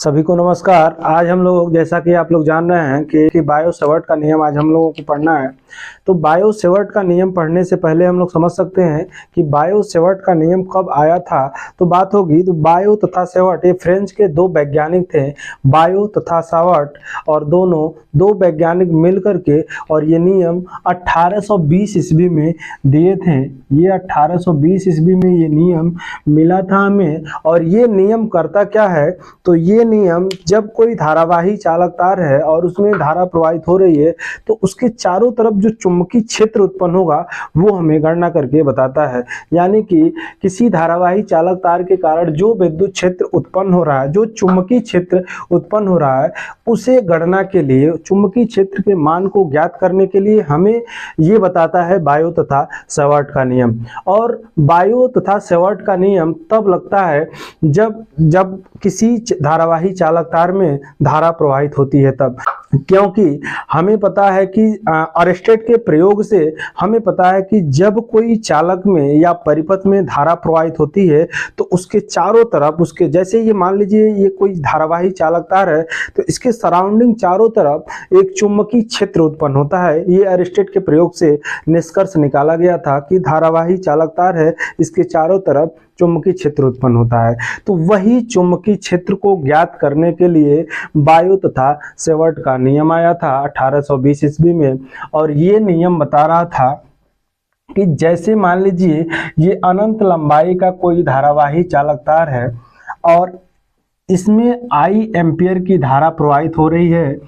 सभी को नमस्कार। आज हम लोग जैसा कि आप लोग जान रहे हैं कि बायो सेवर्ट का नियम आज हम लोगों को पढ़ना है। तो बायो सेवर्ट का नियम पढ़ने से पहले हम लोग समझ सकते हैं कि बायो सेवर्ट का नियम कब आया था। तो बात होगी तो बायो तथा सेवर्ट ये फ्रेंच के दो वैज्ञानिक थे, बायो तथा सेवर्ट, और दोनों दो वैज्ञानिक मिल करके और ये नियम 1820 ईस्वी में दिए थे। ये 1820 ईस्वी में ये नियम मिला था हमें। और ये नियम करता क्या है, तो ये नियम जब कोई धारावाही चालक तार है और उसमें धारा प्रवाहित हो रही है तो उसके चारों तरफ जो चुंबकीय क्षेत्र उत्पन्न होगा वो हमें गणना करके बताता है। यानी कि किसी धारावाही चालक तार के कारण जो विद्युत क्षेत्र उत्पन्न हो रहा है, जो चुंबकीय क्षेत्र उत्पन्न हो रहा है, उसे गणना के लिए चुंबकीय क्षेत्र के मान को ज्ञात करने के लिए हमें ये बताता है बायो तथा सेवर्ट का नियम। और बायो तथा सेवर्ट का नियम तब लगता है जब किसी धारावाही चालक तार में धारा प्रवाहित होती है तब, क्योंकि हमें पता है कि अरेस्टेड के प्रयोग से हमें पता है कि जब कोई चालक में या परिपथ में धारा प्रवाहित होती है तो उसके चारों तरफ, उसके जैसे ये मान लीजिए ये कोई धारावाही चालक तार है तो इसके सराउंडिंग चारों तरफ एक चुंबकीय क्षेत्र उत्पन्न होता है। ये अरेस्टेड के प्रयोग से निष्कर्ष निकाला गया था कि धारावाही चालक तार है, इसके चारों तरफ चुंबकीय क्षेत्र उत्पन्न होता है। तो वही चुंबकीय क्षेत्र को ज्ञात करने के लिए बायो तथा सेवर्ट का नियम आया था 1820 ईस्वी में। और ये नियम बता रहा था कि जैसे मान लीजिए ये अनंत लंबाई का कोई धारावाही चालक तार है और इसमें आई एम्पियर की धारा प्रवाहित हो रही है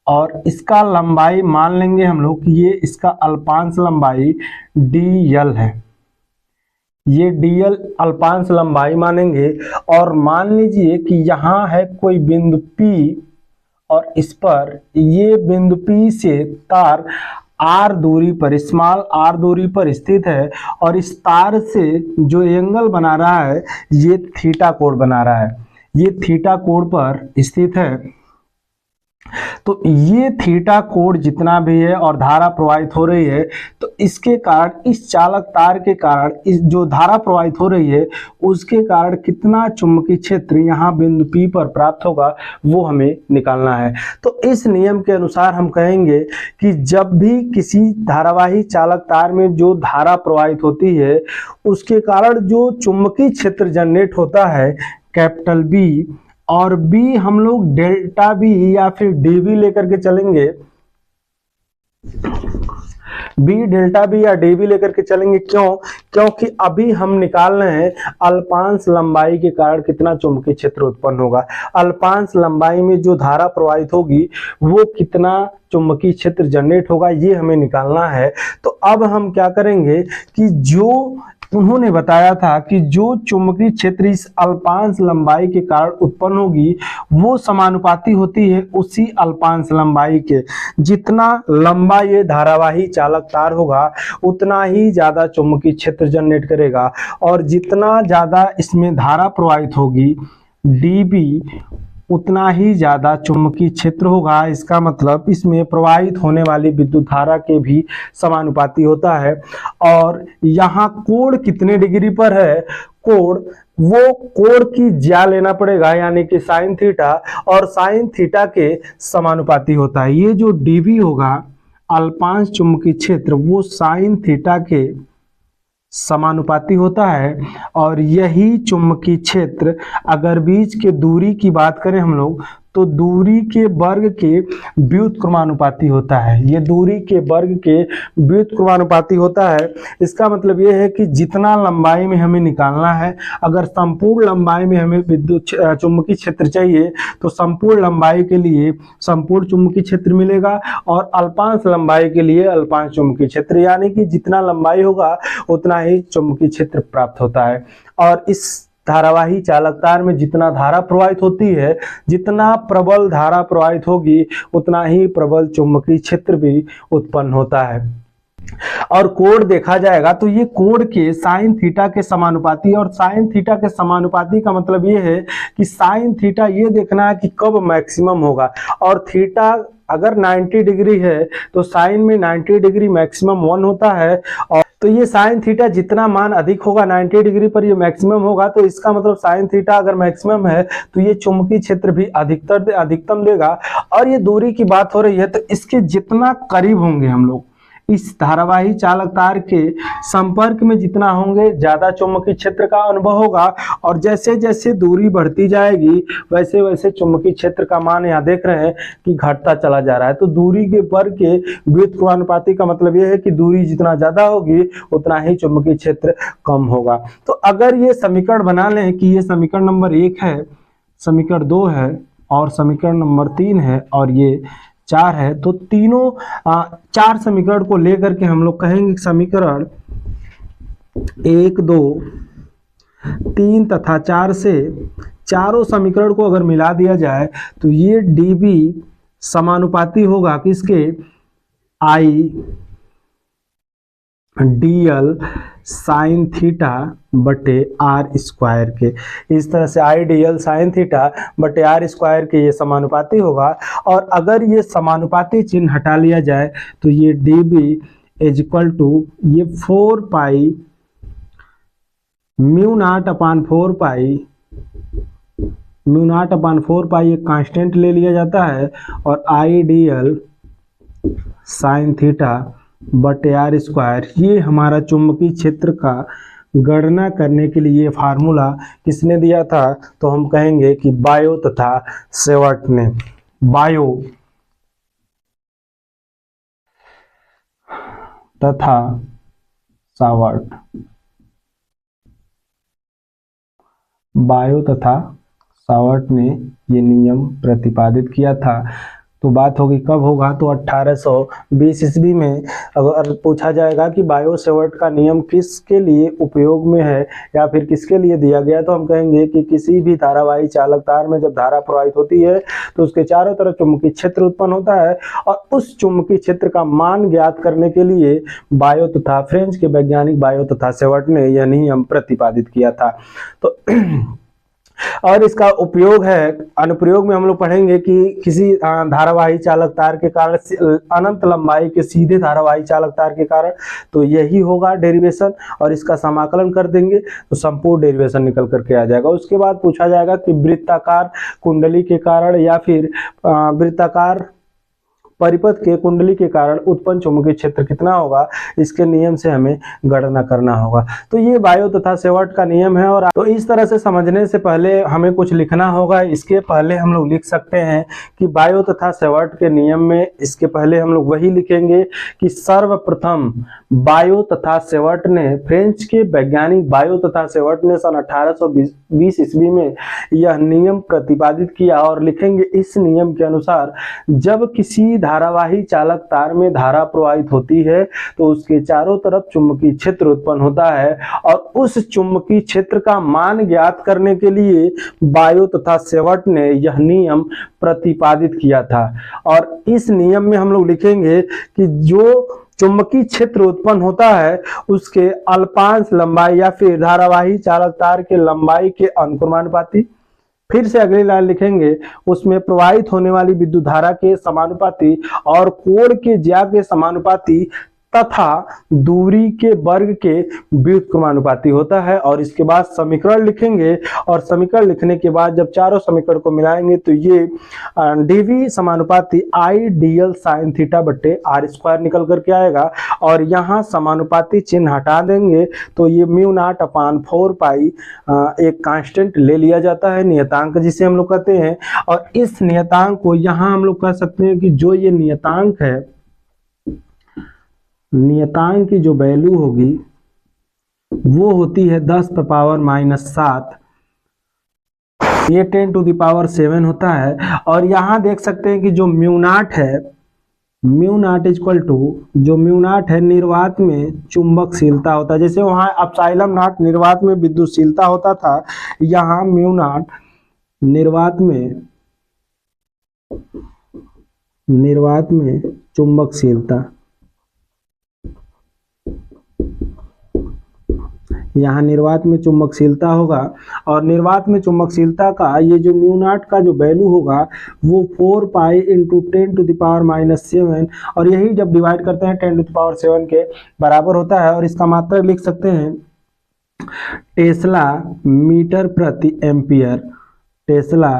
और इसका लंबाई मान लेंगे हम लोग कि ये इसका अल्पांश लंबाई DL है। ये DL अल्पांश लंबाई मानेंगे। और मान लीजिए कि यहाँ है कोई बिंदु P और इस पर ये बिंदु P से तार R दूरी पर, स्मॉल r दूरी पर स्थित है और इस तार से जो एंगल बना रहा है ये थीटा कोण बना रहा है, ये थीटा कोण पर स्थित है। तो ये थीटा कोण जितना भी है और धारा प्रवाहित हो रही है तो इसके कारण, इस चालक तार के कारण, इस जो धारा प्रवाहित हो रही है उसके कारण कितना चुंबकीय क्षेत्र यहाँ बिंदु P पर प्राप्त होगा वो हमें निकालना है। तो इस नियम के अनुसार हम कहेंगे कि जब भी किसी धारावाही चालक तार में जो धारा प्रवाहित होती है उसके कारण जो चुंबकीय क्षेत्र जनरेट होता है कैपिटल B, और B हम लोग डेल्टा B या फिर DB लेकर के चलेंगे, B डेल्टा B या DB लेकर के चलेंगे। क्योंकि अभी हम निकाल रहे हैं अल्पांश लंबाई के कारण कितना चुंबकीय क्षेत्र उत्पन्न होगा। अल्पांश लंबाई में जो धारा प्रवाहित होगी वो कितना चुंबकीय क्षेत्र जनरेट होगा ये हमें निकालना है। तो अब हम क्या करेंगे कि जो उन्होंने बताया था कि जो चुंबकीय क्षेत्र इस अल्पांश लंबाई के कारण उत्पन्न होगी वो समानुपाती होती है उसी अल्पांश लंबाई के। जितना लंबा ये धारावाही चालक तार होगा उतना ही ज्यादा चुंबकीय क्षेत्र जनरेट करेगा और जितना ज्यादा इसमें धारा प्रवाहित होगी DB उतना ही ज्यादा चुंबकीय क्षेत्र होगा। इसका मतलब इसमें प्रवाहित होने वाली विद्युत धारा के भी समानुपाती होता है। और यहाँ कोण कितने डिग्री पर है, कोण, वो कोण की ज्या लेना पड़ेगा यानी कि साइन थीटा, और साइन थीटा के समानुपाती होता है। ये जो DB होगा अल्पांश चुंबकीय क्षेत्र वो साइन थीटा के समानुपाती होता है। और यही चुंबकीय क्षेत्र अगर बीच के दूरी की बात करें हम लोग तो दूरी के वर्ग के व्युत्क्रमानुपाती होता है। ये दूरी के वर्ग के व्युत्क्रमानुपाती होता है। इसका मतलब ये है कि जितना लंबाई में हमें निकालना है, अगर संपूर्ण लंबाई में हमें विद्युत चुंबकीय क्षेत्र चाहिए तो संपूर्ण लंबाई के लिए संपूर्ण चुंबकीय क्षेत्र मिलेगा और अल्पांश लंबाई के लिए अल्पांश चुंबकीय क्षेत्र, यानी कि जितना लंबाई होगा उतना ही चुंबकीय क्षेत्र प्राप्त होता है। और इस धारावाही चालक तार में जितना धारा प्रवाहित होती है, जितना प्रबल धारा प्रवाहित होगी उतना ही प्रबल चुंबकीय क्षेत्र भी उत्पन्न होता है। और कोण देखा जाएगा तो ये कोण के साइन थीटा के समानुपाती, और साइन थीटा के समानुपाती का मतलब ये है कि साइन थीटा ये देखना है कि कब मैक्सिमम होगा। और थीटा अगर 90 डिग्री है तो साइन में 90 डिग्री मैक्सिमम 1 होता है। और तो ये साइन थीटा जितना मान अधिक होगा 90 डिग्री पर ये मैक्सिमम होगा, तो इसका मतलब साइन थीटा अगर मैक्सिमम है तो ये चुंबकीय क्षेत्र भी अधिकतम देगा। और ये दूरी की बात हो रही है तो इसके जितना करीब होंगे हम लोग इस धारावाही चालक तार के संपर्क में जितना होंगे ज्यादा चुंबकीय क्षेत्र का अनुभव होगा। और जैसे जैसे दूरी बढ़ती जाएगी वैसे वैसे चुंबकीय क्षेत्र का मान यहाँ देख रहे हैं कि घटता चला जा रहा है। तो दूरी के वर्ग के व्युत्क्रमानुपाती का मतलब यह है कि दूरी जितना ज्यादा होगी उतना ही चुंबकीय क्षेत्र कम होगा। तो अगर ये समीकरण बना लें कि ये समीकरण नंबर 1 है, समीकरण 2 है और समीकरण नंबर 3 है और ये 4 है, तो तीनों 4 समीकरण को लेकर के हम लोग कहेंगे समीकरण 1, 2, 3 तथा 4 से चारों समीकरण को अगर मिला दिया जाए तो ये dB समानुपाती होगा किसके, I dl साइन थीटा बटे आर स्क्वायर के। इस तरह से आई dl साइन थीटा बटे आर स्क्वायर के ये समानुपाती होगा। और अगर ये समानुपाती चिन्ह हटा लिया जाए तो ये dB इज इक्वल टू ये 4 पाई म्यू नॉट अपान 4 पाई, म्यू नॉट अपान 4 पाई एक कांस्टेंट ले लिया जाता है और आई dl साइन थीटा बटे आर स्क्वायर, ये हमारा चुंबकीय क्षेत्र का गणना करने के लिए फार्मूला किसने दिया था, तो हम कहेंगे कि बायो तथा सेवर्ट ने। बायो तथा सावर्ट, बायो तथा सावर्ट ने ये नियम प्रतिपादित किया था। तो बात होगी कब होगा, तो 1820 ईस्वी में। अगर पूछा जाएगा कि बायो सेवर्ट का नियम किसके लिए उपयोग में है या फिर किसके लिए दिया गया, तो हम कहेंगे कि किसी भी धारावाही चालक तार में जब धारा प्रवाहित होती है तो उसके चारों तरफ चुंबकीय क्षेत्र उत्पन्न होता है और उस चुंबकीय क्षेत्र का मान ज्ञात करने के लिए बायो तथा फ्रेंच के वैज्ञानिक बायो तथा सेवर्ट ने यह नियम प्रतिपादित किया था। तो और इसका उपयोग है, अनुप्रयोग में हम लोग पढ़ेंगे कि किसी धारावाही चालक तार के कारण अनंत लंबाई के सीधे धारावाही चालक तार के कारण, तो यही होगा डेरिवेशन। और इसका समाकलन कर देंगे तो संपूर्ण डेरिवेशन निकल करके आ जाएगा। उसके बाद पूछा जाएगा कि वृत्ताकार कुंडली के कारण या फिर वृत्ताकार परिपथ के कुंडली के कारण उत्पन्न चुंबकीय क्षेत्र कितना होगा, इसके नियम से हमें गणना करना होगा। तो ये बायो तथा सेवर्ट का नियम है। और तो इस तरह से समझने से पहले हमें कुछ लिखना होगा। इसके पहले हम लोग लिख सकते हैं कि बायो तथा सेवर्ट के नियम में इसके पहले हम लोग वही लिखेंगे कि सर्वप्रथम बायो तथा सेवर्ट ने, फ्रेंच के वैज्ञानिक बायो तथा सेवर्ट ने सन 1820 ईस्वी में यह नियम प्रतिपादित किया। और लिखेंगे इस नियम के अनुसार जब किसी धारावाही चालक तार में धारा प्रवाहित होती है तो उसके चारों तरफ चुंबकीय क्षेत्र उत्पन्न होता है और उस चुंबकीय क्षेत्र का मान ज्ञात करने के लिए बायो तथा सेवर्ट ने यह नियम प्रतिपादित किया था। और इस नियम में हम लोग लिखेंगे कि जो चुंबकीय क्षेत्र उत्पन्न होता है उसके अल्पांश लंबाई या फिर धारावाही चालक तार के लंबाई के अनुक्रमानुपाती, फिर से अगली लाइन लिखेंगे उसमें प्रवाहित होने वाली विद्युत धारा के समानुपाती और कोण के ज्या के समानुपाती तथा दूरी के वर्ग के व्युत्क्रमानुपाती होता है। और इसके बाद समीकरण लिखेंगे और समीकरण लिखने के बाद जब चारों समीकरण को मिलाएंगे तो ये dV समानुपाती I dl साइन थीटा बट्टे आर स्क्वायर निकल करके आएगा। और यहाँ समानुपाती चिन्ह हटा देंगे तो ये म्यू नॉट अपान 4 पाई एक कांस्टेंट ले लिया जाता है, नियतांक जिसे हम लोग कहते हैं। और इस नियतांक को यहाँ हम लोग कह सकते हैं कि जो ये नियतांक है, नियतांक की जो वैल्यू होगी वो होती है 10⁻⁻7, ये 10⁻⁷ होता है। और यहाँ देख सकते हैं कि जो म्यू नॉट है, म्यू नॉट इक्वल टू, जो म्यू नॉट है निर्वात में चुंबकशीलता होता है। जैसे वहाँ एप्सिलॉन नॉट निर्वात में विद्युतशीलता होता था, यहाँ म्यू नॉट निर्वात में चुंबकशीलता, यहाँ निर्वात में चुंबकशीलता होगा और निर्वात में चुंबकशीलता का ये जो म्यू नॉट का जो वैल्यू होगा वो 4 पाई इंटू 10⁻⁷ और यही जब डिवाइड करते हैं 10⁻⁷ के बराबर होता है। और इसका मात्रक लिख सकते हैं टेस्ला मीटर प्रति एम्पियर, टेस्ला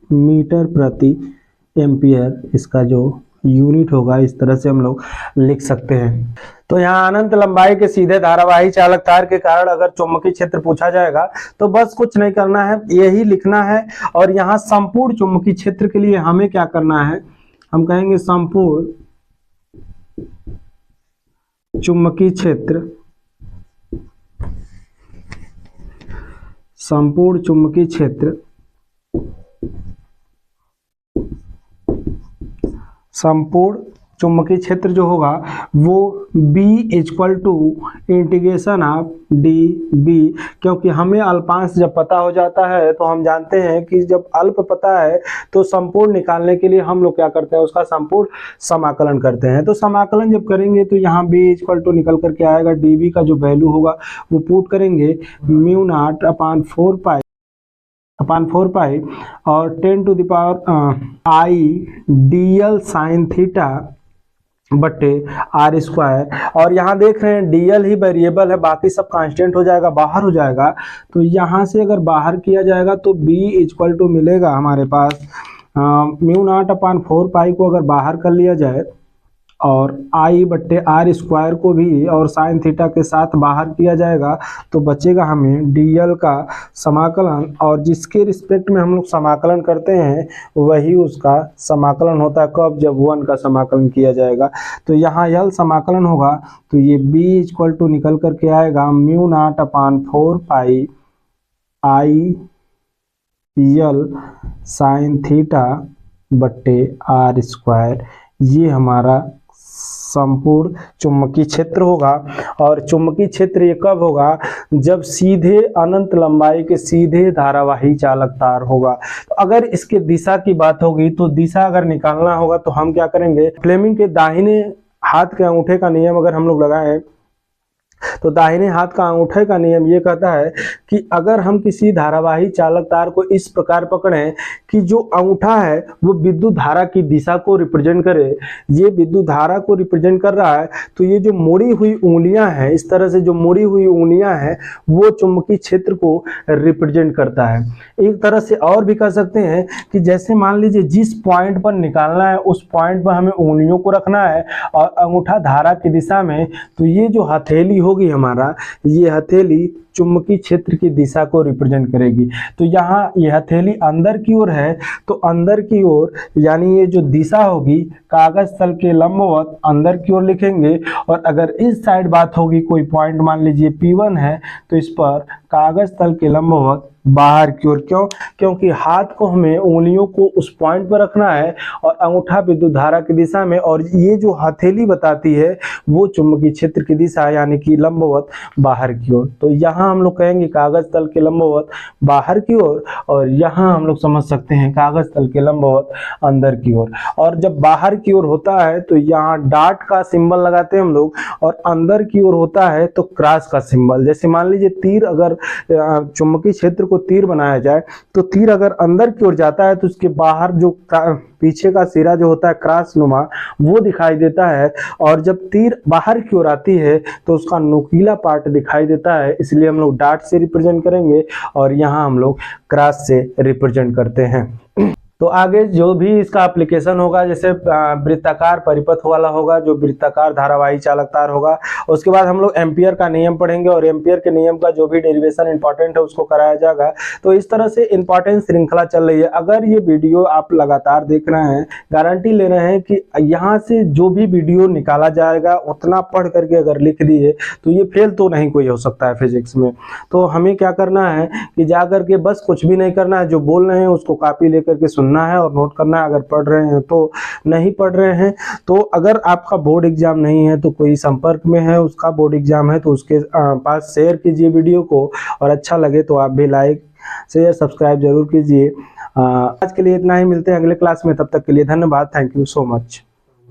मीटर प्रति एम्पियर इसका जो यूनिट होगा, इस तरह से हम लोग लिख सकते हैं। तो यहाँ अनंत लंबाई के सीधे धारावाही चालक तार के कारण अगर चुंबकीय क्षेत्र पूछा जाएगा तो बस कुछ नहीं करना है, यही लिखना है। और यहाँ संपूर्ण चुंबकीय क्षेत्र के लिए हमें क्या करना है, हम कहेंगे संपूर्ण चुंबकीय क्षेत्र, संपूर्ण चुंबकीय क्षेत्र, संपूर्ण चुंबकीय क्षेत्र जो होगा वो B = इंटीग्रेशन ऑफ dB, क्योंकि हमें अल्पांश जब पता हो जाता है तो हम जानते हैं कि जब अल्प पता है तो संपूर्ण निकालने के लिए हम लोग क्या करते हैं, उसका संपूर्ण समाकलन करते हैं। तो समाकलन जब करेंगे तो यहाँ B = निकल करके आएगा, dB का जो वैल्यू होगा वो पुट करेंगे μ0/4 पाई और 10⁻I dl sin थीटा बटे r²। और यहाँ देख रहे हैं dl ही वेरिएबल है, बाकी सब कांस्टेंट हो जाएगा, बाहर हो जाएगा। तो यहाँ से अगर बाहर किया जाएगा तो B = मिलेगा हमारे पास μ0/4 पाई को अगर बाहर कर लिया जाए और I/r² को भी और साइन थीटा के साथ बाहर किया जाएगा तो बचेगा हमें dl का समाकलन, और जिसके रिस्पेक्ट में हम लोग समाकलन करते हैं वही उसका समाकलन होता है। कब, जब 1 का समाकलन किया जाएगा। तो यहाँ l समाकलन होगा तो ये B = निकल करके आएगा μ0/4 पाई IL साइन थीटा बट्टे r²। ये हमारा संपूर्ण चुंबकीय क्षेत्र होगा। और चुंबकीय क्षेत्र ये कब होगा, जब सीधे अनंत लंबाई के सीधे धारावाही चालक तार होगा। तो अगर इसके दिशा की बात होगी तो दिशा अगर निकालना होगा तो हम क्या करेंगे, फ्लेमिंग के दाहिने हाथ के अंगूठे का नियम अगर हम लोग लगाएं तो दाहिने हाथ का अंगूठे का नियम ये कहता है कि अगर हम किसी धारावाही चालक तार को इस प्रकार पकड़ें कि जो अंगूठा है वो विद्युत धारा की दिशा को रिप्रेजेंट करे, ये विद्युत धारा को रिप्रेजेंट कर रहा है, तो ये जो मुड़ी हुई उंगलियां हैं, इस तरह से जो मुड़ी हुई उंगलियां हैं वो चुंबकीय क्षेत्र को रिप्रेजेंट करता है। एक तरह से और भी कह सकते हैं कि जैसे मान लीजिए जिस पॉइंट पर निकालना है उस पॉइंट पर हमें उंगलियों को रखना है और अंगूठा धारा की दिशा में, तो ये जो हथेली होगी हमारा, ये हथेली चुंबकीय क्षेत्र की दिशा को रिप्रेजेंट करेगी। तो यहाँ ये हथेली अंदर की ओर है तो अंदर की ओर यानी ये जो दिशा होगी कागज तल के लंबवत अंदर की ओर लिखेंगे। और अगर इस साइड बात होगी, कोई पॉइंट मान लीजिए P1 है तो इस पर कागज तल के लंबवत बाहर की ओर। क्यों? क्योंकि हाथ को हमें उंगलियों को उस पॉइंट पर रखना है और अंगूठा विद्युत धारा की दिशा में, और ये जो हथेली बताती है वो चुंबकीय क्षेत्र की दिशा यानी कि लंबवत बाहर की ओर। तो यहाँ हम लोग कहेंगे कागज तल के लंबवत बाहर की ओर, और यहाँ हम लोग समझ सकते हैं कागज तल के लंबवत अंदर की ओर। और जब बाहर की ओर होता है तो यहाँ डॉट का सिंबल लगाते हैं हम लोग, और अंदर की ओर होता है तो क्रॉस का सिंबल। जैसे मान लीजिए तीर, अगर चुंबकीय क्षेत्र को तीर बनाया जाए तो तीर अगर अंदर की ओर जाता है तो उसके बाहर जो पीछे का सिरा जो होता है क्रॉस नुमा वो दिखाई देता है, और जब तीर बाहर की ओर आती है तो उसका नुकीला पार्ट दिखाई देता है। इसलिए हम लोग डॉट से रिप्रेजेंट करेंगे और यहाँ हम लोग क्रॉस से रिप्रेजेंट करते हैं। तो आगे जो भी इसका एप्लीकेशन होगा, जैसे वृत्ताकार परिपथ वाला होगा, जो वृत्ताकार धारावाही चालक तार होगा, उसके बाद हम लोग एम्पियर का नियम पढ़ेंगे और एम्पियर के नियम का जो भी डेरिवेशन इंपॉर्टेंट है उसको कराया जाएगा। तो इस तरह से इंपॉर्टेंट श्रृंखला चल रही है। अगर ये वीडियो आप लगातार देख रहे हैं, गारंटी ले रहे हैं कि यहाँ से जो भी वीडियो निकाला जाएगा उतना पढ़ करके अगर लिख दिए तो ये फेल तो नहीं कोई हो सकता है फिजिक्स में। तो हमें क्या करना है कि जा करके बस कुछ भी नहीं करना है, जो बोल रहे हैं उसको कॉपी लेकर के सुनना है और नोट करना है। अगर पढ़ रहे हैं तो नहीं पढ़ रहे हैं तो अगर आपका बोर्ड एग्जाम नहीं है तो कोई संपर्क में है उसका बोर्ड एग्जाम है तो उसके पास शेयर कीजिए वीडियो को, और अच्छा लगे तो आप भी लाइक शेयर सब्सक्राइब जरूर कीजिए। आज के लिए इतना ही, मिलते हैं अगले क्लास में, तब तक के लिए धन्यवाद। Thank you so much.